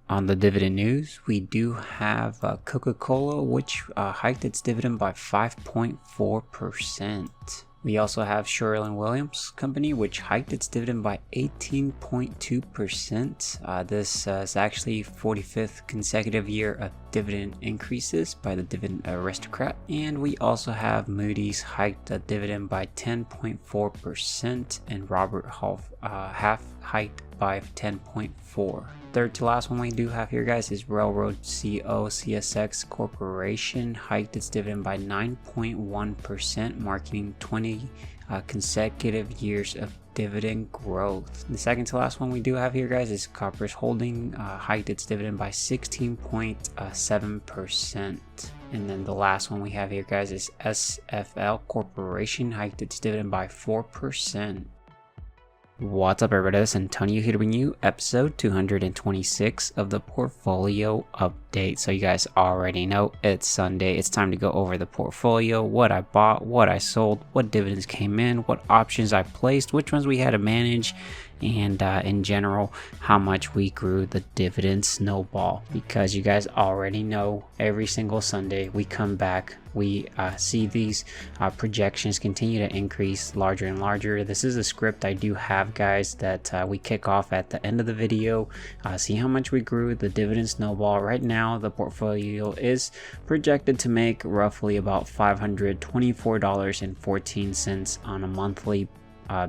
On the dividend news, we do have Coca-Cola, which hiked its dividend by 5.4%. We also have Sherwin-Williams Company, which hiked its dividend by 18.2%. This is actually 45th consecutive year of dividend increases by the Dividend Aristocrat. And we also have Moody's hiked a dividend by 10.4%, and Robert Half hiked by 10.4%. Third to last one we do have here, guys, is Railroad Co. CSX Corporation hiked its dividend by 9.1%, marking 20 consecutive years of dividend growth. The second to last one we do have here, guys, is Koppers Holding hiked its dividend by 16.7%. And then the last one we have here, guys, is SFL Corporation hiked its dividend by 4%. What's up, everybody? This is Antonio here to bring you episode 226 of the portfolio update. So you guys already know it's Sunday. It's time to go over the portfolio, what I bought, what I sold, what dividends came in, what options I placed, which ones we had to manage, and in general how much we grew the dividend snowball. Because you guys already know every single Sunday we come back, we see these projections continue to increase larger and larger. This is a script I do have, guys, that we kick off at the end of the video. See how much we grew the dividend snowball. Right now the portfolio is projected to make roughly about $524.14 on a monthly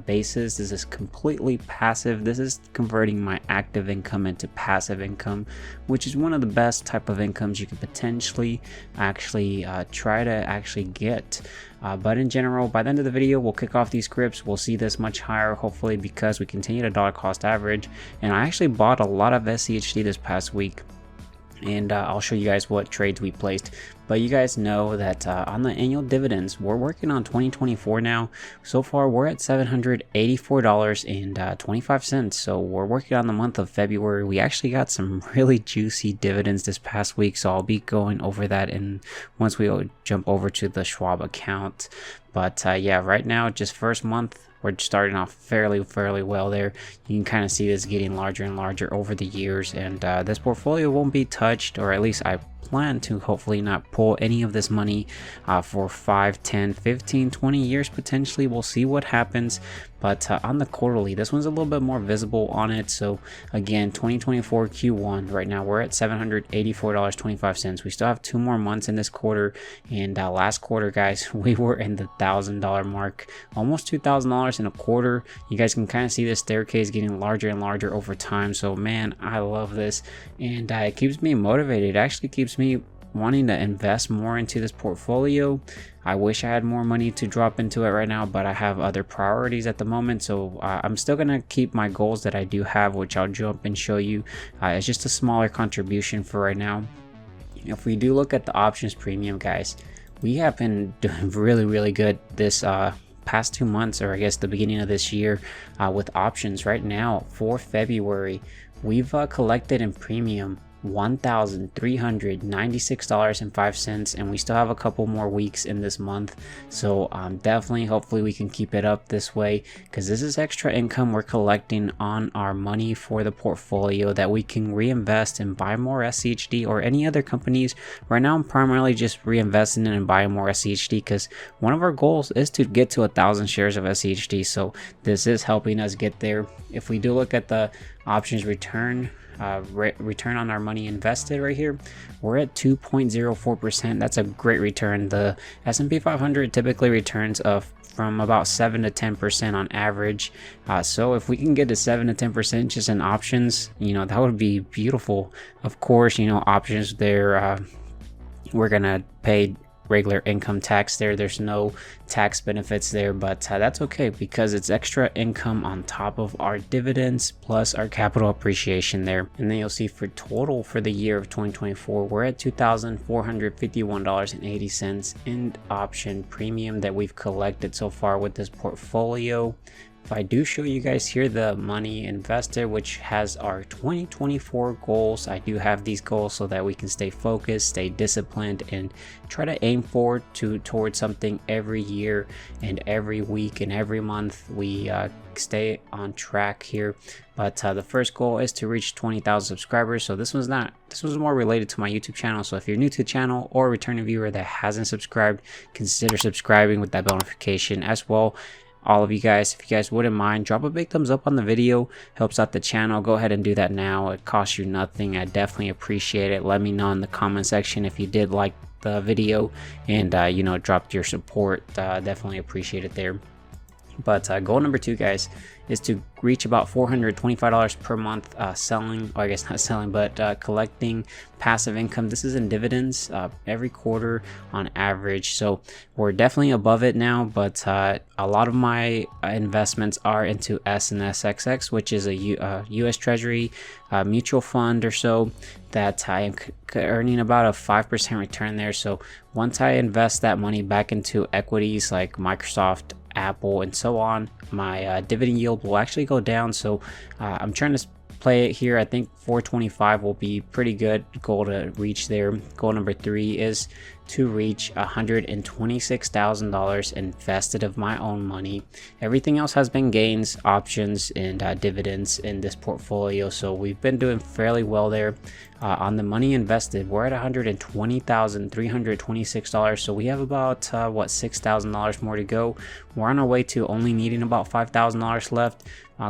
basis. This is completely passive. This is converting my active income into passive income, which is one of the best type of incomes you could potentially actually try to actually get. But in general, by the end of the video, we'll kick off these scripts. We'll see this much higher, hopefully, because we continue to dollar cost average. And I actually bought a lot of SCHD this past week, and I'll show you guys what trades we placed. But you guys know that on the annual dividends, we're working on 2024 now. So far we're at $784.25. So we're working on the month of February. We actually got some really juicy dividends this past week, so I'll be going over that and once we jump over to the Schwab account. But yeah, right now, just first month, we're starting off fairly well there. You can kind of see this getting larger and larger over the years, and this portfolio won't be touched, or at least I plan to hopefully not pull any of this money for 5, 10, 15, 20 years potentially. We'll see what happens. But on the quarterly, this one's a little bit more visible on it. So again, 2024 Q1, right now we're at $784.25. We still have 2 more months in this quarter, and last quarter, guys, we were in the $1,000 mark, almost $2,000 in a quarter. You guys can kind of see this staircase getting larger and larger over time. So man, I love this, and it keeps me motivated. It actually keeps me wanting to invest more into this portfolio. I wish I had more money to drop into it right now, but I have other priorities at the moment. So I'm still gonna keep my goals that I do have, which I'll jump and show you. It's just a smaller contribution for right now. If we do look at the options premium, guys, we have been doing really good this past 2 months, or I guess the beginning of this year, with options. Right now for February, we've collected in premium $1,396.05, and we still have a couple more weeks in this month. So definitely, hopefully we can keep it up this way, because this is extra income we're collecting on our money for the portfolio that we can reinvest and buy more SCHD or any other companies. Right now I'm primarily just reinvesting in and buying more SCHD, because one of our goals is to get to 1,000 shares of SCHD. So this is helping us get there. If we do look at the options return, return on our money invested right here, we're at 2.04%. That's a great return. The S&P 500 typically returns from about 7 to 10% on average. So if we can get to 7 to 10% just in options, you know, that would be beautiful. Of course, you know, options there, we're gonna pay regular income tax there. There's no tax benefits there, but that's okay, because it's extra income on top of our dividends plus our capital appreciation there. And then you'll see for total for the year of 2024, we're at $2,451.80 in option premium that we've collected so far with this portfolio. if I do show you guys here the money invested, which has our 2024 goals, I do have these goals so that we can stay focused, stay disciplined, and try to aim forward towards something every year and every week and every month. We stay on track here. But the first goal is to reach 20,000 subscribers. So this was more related to my YouTube channel. So if you're new to the channel or a returning viewer that hasn't subscribed, consider subscribing with that bell notification as well. All of you guys, if you guys wouldn't mind, drop a big thumbs up on the video, helps out the channel. Go ahead and do that now. It costs you nothing. I definitely appreciate it. Let me know in the comment section if you did like the video, and you know, dropped your support. Definitely appreciate it there. But goal number 2, guys, is to reach about $425 per month selling, or I guess not selling, but collecting passive income. This is in dividends every quarter on average. So we're definitely above it now, but a lot of my investments are into SNSXX, which is a US Treasury mutual fund or so, that I am earning about a 5% return there. So once I invest that money back into equities like Microsoft, Apple, and so on, my dividend yield will actually go down. So I'm trying to play it here. I think 425 will be pretty good goal to reach there. Goal number 3 is to reach $126,000 invested of my own money. Everything else has been gains, options, and dividends in this portfolio. So we've been doing fairly well there. On the money invested, we're at $120,326. So we have about $6,000 more to go. We're on our way to only needing about $5,000 left.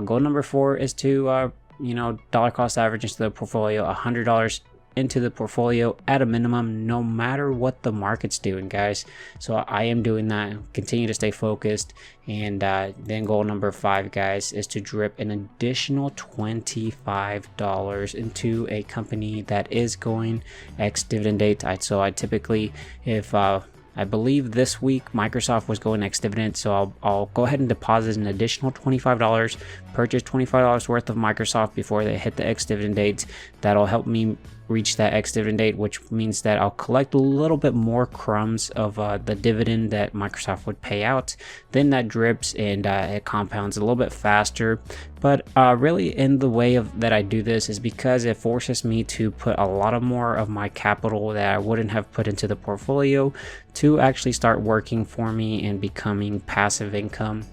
Goal number 4 is to you know, dollar cost average into the portfolio, $100 into the portfolio at a minimum, no matter what the market's doing, guys. So I am doing that. Continue to stay focused. And then goal number 5, guys, is to drip an additional $25 into a company that is going ex-dividend date. So I typically, if I believe this week Microsoft was going ex-dividend, so I'll go ahead and deposit an additional $25, purchase $25 worth of Microsoft before they hit the ex-dividend date. That'll help me reach that ex-dividend date, which means that I'll collect a little bit more crumbs of the dividend that Microsoft would pay out. Then that drips and it compounds a little bit faster. But really, in the way of that I do this is because it forces me to put a lot more of my capital that I wouldn't have put into the portfolio to actually start working for me and becoming passive income.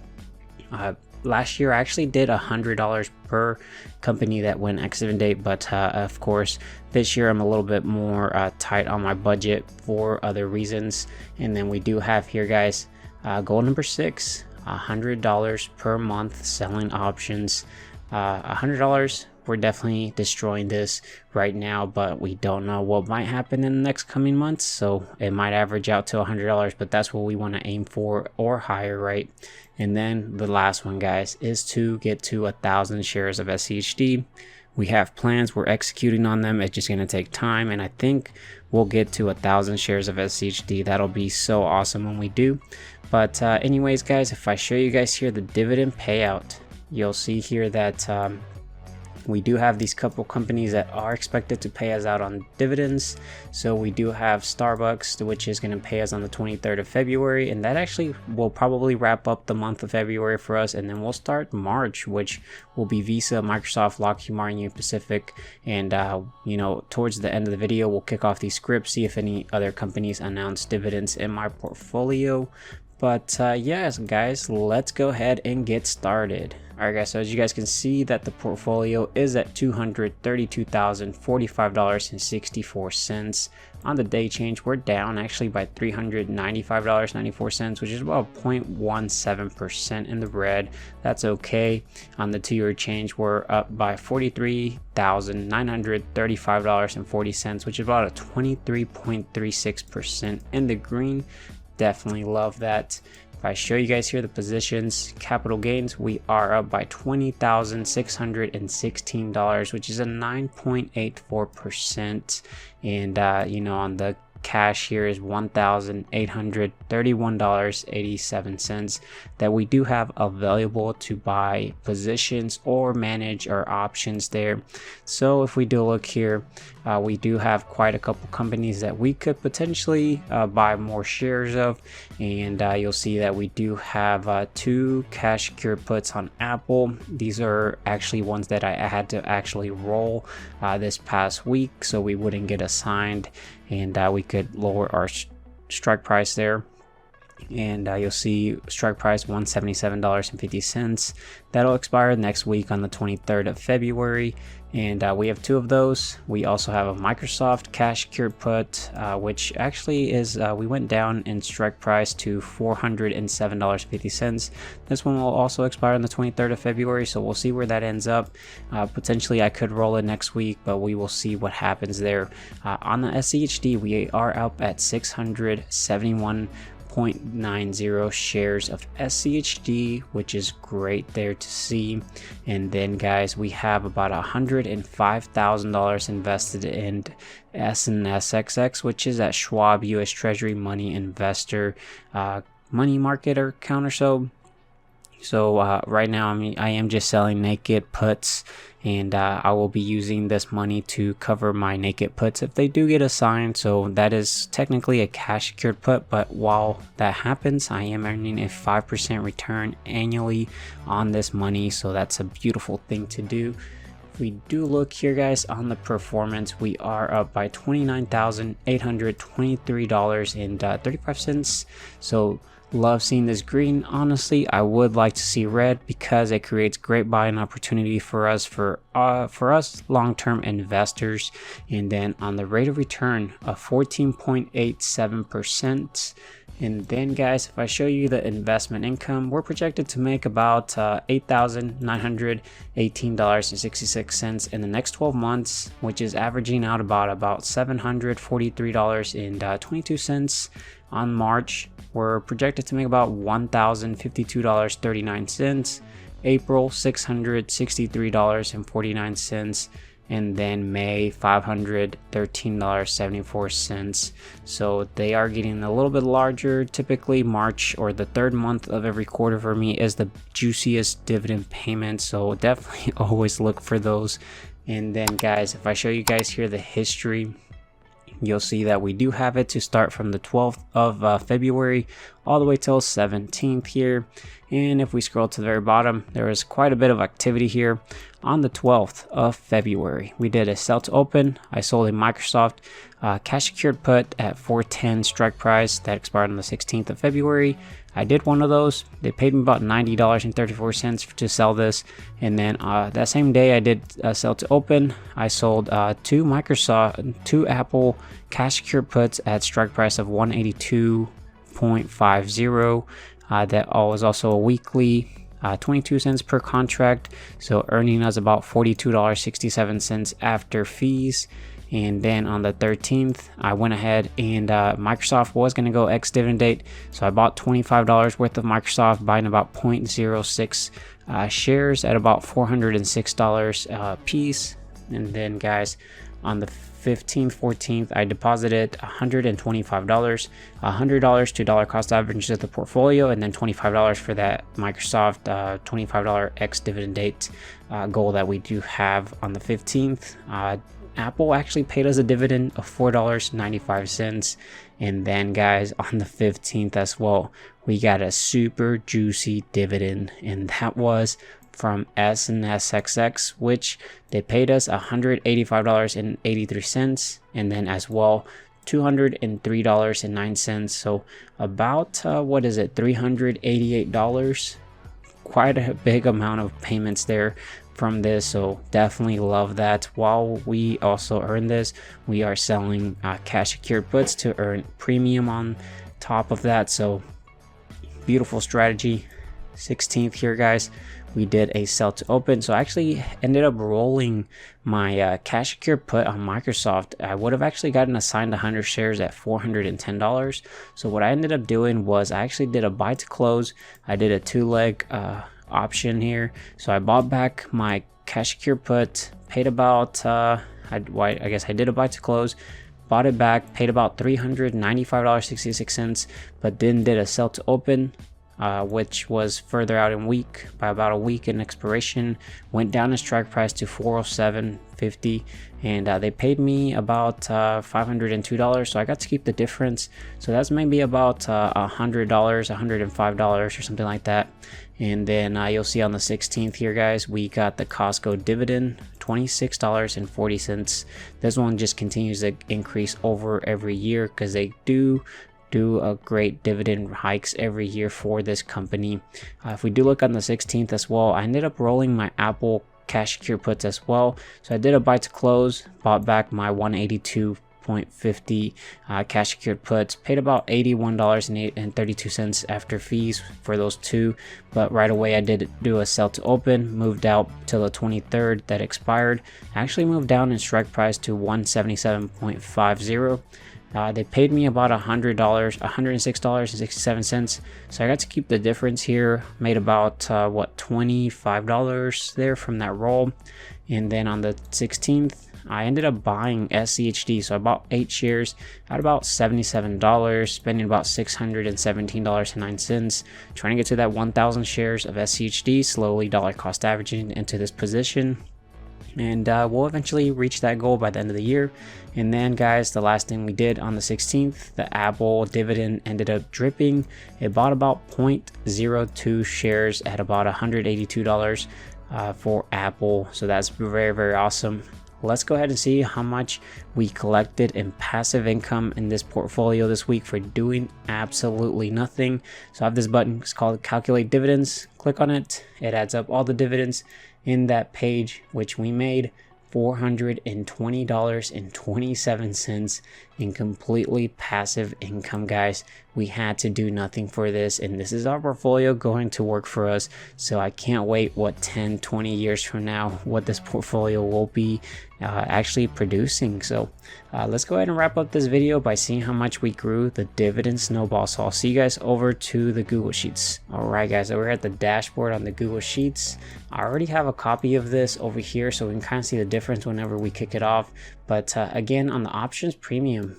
Last year I actually did $100 per company that went ex-dividend date, but of course this year I'm a little bit more tight on my budget for other reasons. And then we do have here, guys, goal number 6, $100 per month selling options. $100, we're definitely destroying this right now, but we don't know what might happen in the next coming months, so it might average out to $100, but that's what we want to aim for or higher, right? And then the last one, guys, is to get to 1,000 shares of SCHD. We have plans, we're executing on them. It's just going to take time, and I think we'll get to 1,000 shares of SCHD. That'll be so awesome when we do. But anyways, guys, if I show you guys here the dividend payout, you'll see here that we do have these couple companies that are expected to pay us out on dividends. So we do have Starbucks, which is going to pay us on the 23rd of February, and that actually will probably wrap up the month of February for us. And then we'll start March, which will be Visa, Microsoft, Lockheed Martin, Union Pacific, and you know, towards the end of the video we'll kick off these scripts, see if any other companies announce dividends in my portfolio. But yes, guys, let's go ahead and get started. Alright, guys, so as you guys can see that the portfolio is at $232,045.64. On the day change, we're down actually by $395.94, which is about 0.17% in the red. That's okay. On the 2-year change, we're up by $43,935.40, which is about a 23.36% in the green. Definitely love that. If I show you guys here the positions, capital gains, we are up by $20,616, which is a 9.84%. And you know, on the cash here is $1,831.87 that we do have available to buy positions or manage our options there. So if we do look here, we do have quite a couple companies that we could potentially buy more shares of, and you'll see that we do have 2 cash secured puts on Apple. These are actually ones that I had to actually roll this past week so we wouldn't get assigned, and we could lower our strike price there. And you'll see strike price $177.50. That'll expire next week on the 23rd of February, and we have 2 of those. We also have a Microsoft cash secured put, which actually is we went down in strike price to $407.50. This one will also expire on the 23rd of February, so we'll see where that ends up. Potentially I could roll it next week, but we will see what happens there. On the SCHD, we are up at 671.90 shares of SCHD, which is great there to see. And then guys, we have about $105,000 invested in SNSXX, which is that Schwab US Treasury money investor money market account or so. So right now I am just selling naked puts, and I will be using this money to cover my naked puts if they do get assigned. So that is technically a cash secured put, but while that happens, I am earning a 5% return annually on this money, so that's a beautiful thing to do. If we do look here guys on the performance, we are up by $29,823.35. so love seeing this green. Honestly, I would like to see red because it creates great buying opportunity for us long-term investors. And then on the rate of return of 14.87%. And then guys, if I show you the investment income, we're projected to make about $8,918.66 in the next 12 months, which is averaging out about $743.22. On March, we're projected to make about $1,052.39. April, $663.49. And then May, $513.74. So they are getting a little bit larger. Typically March, or the 3rd month of every quarter for me, is the juiciest dividend payment, so definitely always look for those. And then guys, if I show you guys here the history, you'll see that we do have it to start from the 12th of February all the way till 17th here. And if we scroll to the very bottom, there is quite a bit of activity here. On the 12th of February, we did a sell to open. I sold a Microsoft cash secured put at 410 strike price that expired on the 16th of February. I did one of those. They paid me about $90.34 to sell this. And then that same day I did a sell to open. I sold 2 Apple cash secured puts at strike price of 182.50. That was also a weekly 22 cents per contract, so earning us about $42.67 after fees. And then on the 13th, I went ahead and Microsoft was going to go ex-dividend date, so I bought $25 worth of Microsoft, buying about 0.06 shares at about $406 a piece. And then guys, on the 15th, 14th, I deposited $125, $100 to dollar cost average of the portfolio, and then $25 for that Microsoft $25 ex-dividend date goal that we do have on the 15th. Apple actually paid us a dividend of $4.95. And then guys, on the 15th as well, we got a super juicy dividend, and that was from SNSXX, which they paid us $185.83, and then as well $203.09. So about what is it, $388. Quite a big amount of payments there from this, so definitely love that. While we also earn this, we are selling cash secured puts to earn premium on top of that, so beautiful strategy. 16th here guys, we did a sell to open, so I actually ended up rolling my cash secured put on Microsoft. I would have actually gotten assigned 100 shares at $410. So what I ended up doing was I actually did a buy to close. I did a 2-leg option here, so I bought back my cash secured put, paid about I guess I did a buy to close, bought it back, paid about $395.66, but then did a sell to open, which was further out in week by about a week in expiration. Went down in strike price to $407.50, and they paid me about $502, so I got to keep the difference. So that's maybe about $100, $105 or something like that. And then you'll see on the 16th here, guys, we got the Costco dividend, $26.40. This one just continues to increase over every year because they do a great dividend hikes every year for this company. If we do look on the 16th as well, I ended up rolling my Apple cash secure puts as well. So I did a buy to close, bought back my 182.50 cash secured puts, paid about $81.32 after fees for those two. But right away I did do a sell to open, moved out till the 23rd that expired. I actually moved down in strike price to 177.50. They paid me about $106.67, so I got to keep the difference here. Made about $25 there from that roll. And then on the 16th, I ended up buying SCHD, so I bought 8 shares at about $77, spending about $617.09, trying to get to that 1,000 shares of SCHD, slowly dollar cost averaging into this position. And we'll eventually reach that goal by the end of the year. And then, guys, the last thing we did on the 16th, the Apple dividend ended up dripping. It bought about 0.02 shares at about $182 for Apple. So that's very, very awesome. Let's go ahead and see how much we collected in passive income in this portfolio this week for doing absolutely nothing. So I have this button, it's called Calculate Dividends. Click on it. It adds up all the dividends in that page, which we made $420.27 in completely passive income, guys. We had to do nothing for this, and this is our portfolio going to work for us. So I can't wait what 10-20 years from now what this portfolio will be actually producing. So let's go ahead and wrap up this video by seeing how much we grew the dividend snowball. So I'll see you guys over to the Google Sheets. All right, guys, so we're at the dashboard on the Google Sheets. I already have a copy of this over here, so we can kind of see the difference whenever we kick it off. But again, on the options premium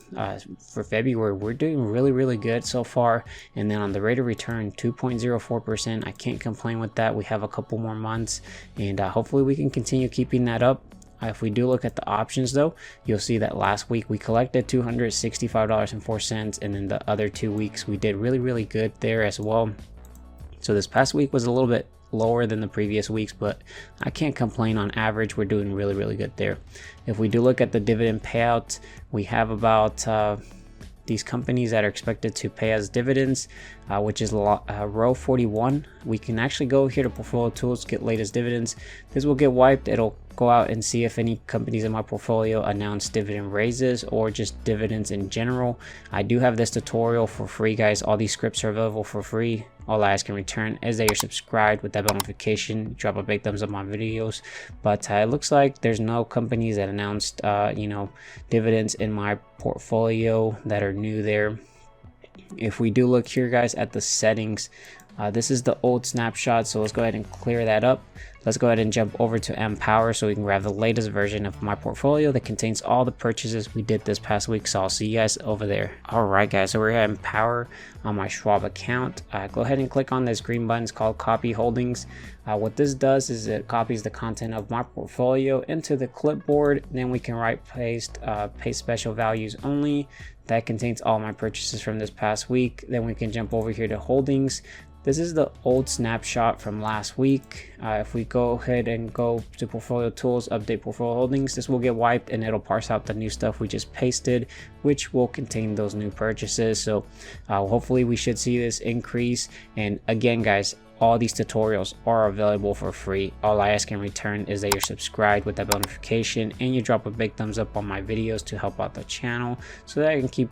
for February, we're doing really good so far. And then on the rate of return, 2.04%. I can't complain with that. We have a couple more months, and hopefully we can continue keeping that up. If we do look at the options though, you'll see that last week we collected $265.04, and then the other 2 weeks we did really good there as well. So this past week was a little bit lower than the previous weeks, but I can't complain. On average, we're doing really good there. If we do look at the dividend payout, we have about these companies that are expected to pay us dividends, which is row 41. We can actually go here to portfolio tools, get latest dividends. This will get wiped. It'll go out and see if any companies in my portfolio announce dividend raises or just dividends in general. I do have this tutorial for free, guys. All these scripts are available for free. All I ask in return is that you're subscribed with that bell notification, drop a big thumbs up on videos. But it looks like there's no companies that announced dividends in my portfolio that are new there. If we do look here, guys, at the settings, this is the old snapshot, so let's go ahead and clear that up. Let's go ahead and jump over to Empower so we can grab the latest version of my portfolio that contains all the purchases we did this past week. So I'll see you guys over there. All right, guys, so we're at Empower on my Schwab account. Go ahead and click on this green button. It's called Copy Holdings. What this does is it copies the content of my portfolio into the clipboard. Then we can paste special values only. That contains all my purchases from this past week. Then we can jump over here to Holdings. This is the old snapshot from last week. If we go ahead and go to portfolio tools, update portfolio holdings, this will get wiped and it'll parse out the new stuff we just pasted, which will contain those new purchases. So hopefully we should see this increase. And again, guys, all these tutorials are available for free. All I ask in return is that you're subscribed with that bell notification and you drop a big thumbs up on my videos to help out the channel so that I can keep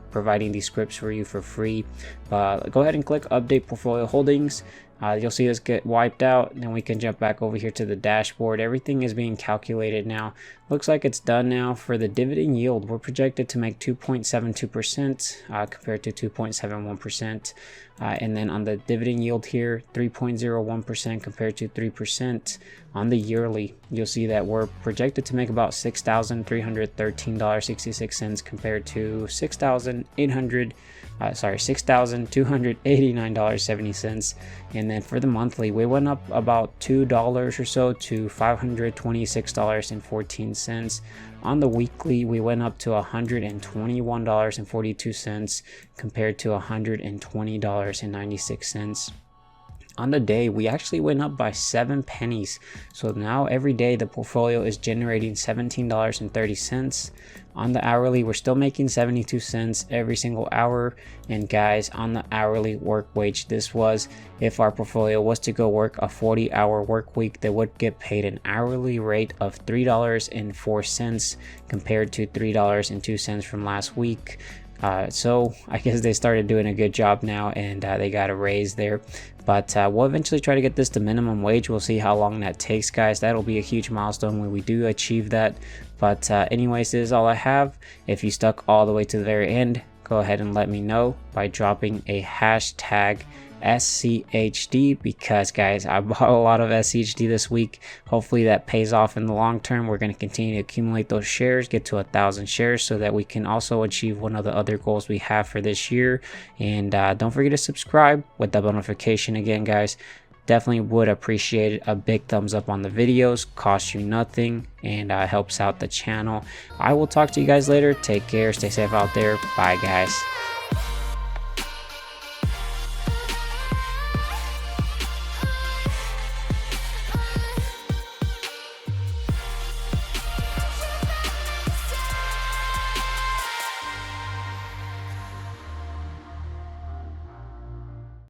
providing these scripts for you for free. Go ahead and click update portfolio holdings. You'll see this get wiped out, and then we can jump back over here to the dashboard. Everything is being calculated now. Looks like it's done now. For the dividend yield, we're projected to make 2.72% compared to 2.71%. And then on the dividend yield here, 3.01% compared to 3%. On the yearly, you'll see that we're projected to make about $6,289.66 compared to $6,289.70. And then for the monthly, we went up about $2 or so to $526.14. On the weekly, we went up to $121.42 compared to $120.96. On the day, we actually went up by 7 pennies. So now every day the portfolio is generating $17.30. On the hourly, we're still making 72 cents every single hour. And guys, on the hourly work wage, this was if our portfolio was to go work a 40-hour work week, they would get paid an hourly rate of $3.04 compared to $3.02 from last week. So I guess they started doing a good job now, and they got a raise there. But we'll eventually try to get this to minimum wage. We'll see how long that takes, guys. That'll be a huge milestone when we do achieve that. But anyways, this is all I have. If you stuck all the way to the very end, go ahead and let me know by dropping a hashtag SCHD, because guys, I bought a lot of SCHD this week. Hopefully that pays off in the long term. We're going to continue to accumulate those shares, get to 1,000 shares, so that we can also achieve one of the other goals we have for this year. And don't forget to subscribe with that notification. Again, guys, definitely would appreciate it. A big thumbs up on the videos, costs you nothing, and helps out the channel. I will talk to you guys later. Take care, stay safe out there. Bye, guys.